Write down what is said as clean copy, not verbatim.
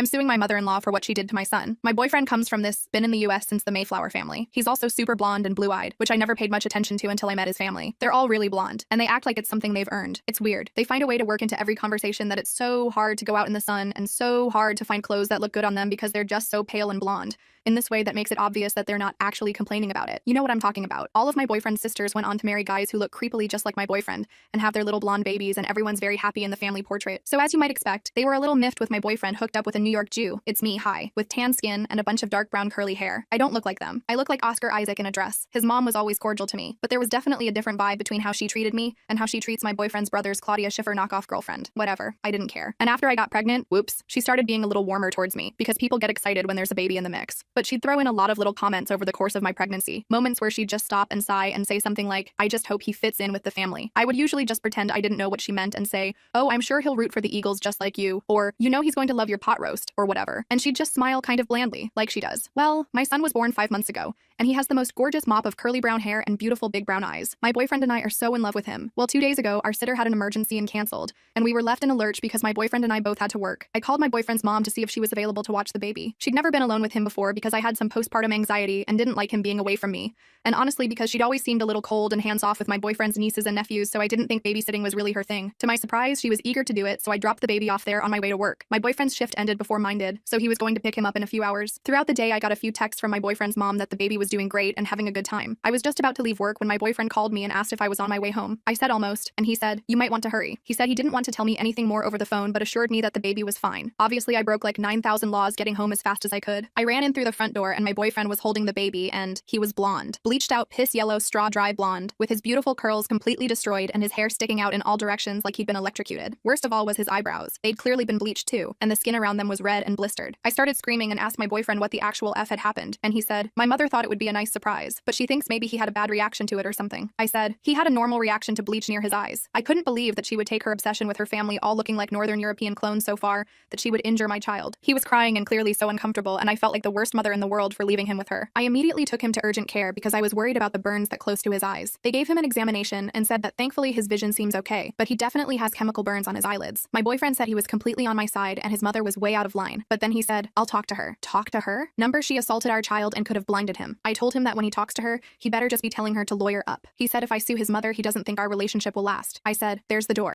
I'm suing my mother-in-law for what she did to my son. My boyfriend comes from this, been in the US since the Mayflower family. He's also super blonde and blue-eyed, which I never paid much attention to until I met his family. They're all really blonde, and they act like it's something they've earned. It's weird. They find a way to work into every conversation that it's so hard to go out in the sun and so hard to find clothes that look good on them because they're just so pale and blonde. In this way that makes it obvious that they're not actually complaining about it. You know what I'm talking about. All of my boyfriend's sisters went on to marry guys who look creepily just like my boyfriend and have their little blonde babies, and everyone's very happy in the family portrait. So as you might expect, they were a little miffed with my boyfriend hooked up with a New York Jew. It's me, hi, with tan skin and a bunch of dark brown curly hair. I don't look like them. I look like Oscar Isaac in a dress. His mom was always cordial to me, but there was definitely a different vibe between how she treated me and how she treats my boyfriend's brother's Claudia Schiffer knockoff girlfriend. Whatever, I didn't care. And after I got pregnant, whoops, she started being a little warmer towards me because people get excited when there's a baby in the mix. But she'd throw in a lot of little comments over the course of my pregnancy, moments where she'd just stop and sigh and say something like, I just hope he fits in with the family. I would usually just pretend I didn't know what she meant and say, oh, I'm sure he'll root for the Eagles just like you, or you know he's going to love your pot roast, or whatever. And she'd just smile kind of blandly, like she does. Well, my son was born 5 months ago, and he has the most gorgeous mop of curly brown hair and beautiful big brown eyes. My boyfriend and I are so in love with him. Well, 2 days ago, our sitter had an emergency and canceled, and we were left in a lurch because my boyfriend and I both had to work. I called my boyfriend's mom to see if she was available to watch the baby. She'd never been alone with him before because I had some postpartum anxiety and didn't like him being away from me. And honestly, because she'd always seemed a little cold and hands-off with my boyfriend's nieces and nephews, so I didn't think babysitting was really her thing. To my surprise, she was eager to do it, so I dropped the baby off there on my way to work. My boyfriend's shift ended before mine did, so he was going to pick him up in a few hours. Throughout the day, I got a few texts from my boyfriend's mom that the baby was doing great and having a good time. I was just about to leave work when my boyfriend called me and asked if I was on my way home. I said almost, and he said, you might want to hurry. He said he didn't want to tell me anything more over the phone, but assured me that the baby was fine. Obviously, I broke like 9,000 laws getting home as fast as I could. I ran in through the front door and my boyfriend was holding the baby, and he was blonde. Bleached out piss yellow straw dry blonde, with his beautiful curls completely destroyed and his hair sticking out in all directions like he'd been electrocuted. Worst of all was his eyebrows. They'd clearly been bleached too, and the skin around them was red and blistered. I started screaming and asked my boyfriend what the actual F had happened, and he said, my mother thought it would be a nice surprise, but she thinks maybe he had a bad reaction to it or something. I said, he had a normal reaction to bleach near his eyes. I couldn't believe that she would take her obsession with her family all looking like Northern European clones so far that she would injure my child. He was crying and clearly so uncomfortable, and I felt like the worst mother in the world for leaving him with her. I immediately took him to urgent care because I was worried about the burns that close to his eyes. They gave him an examination and said that thankfully his vision seems okay, but he definitely has chemical burns on his eyelids. My boyfriend said he was completely on my side and his mother was way out of line, but then he said, I'll talk to her. Talk to her? Number, she assaulted our child and could have blinded him. I told him that when he talks to her, he better just be telling her to lawyer up. He said if I sue his mother, he doesn't think our relationship will last. I said, there's the door.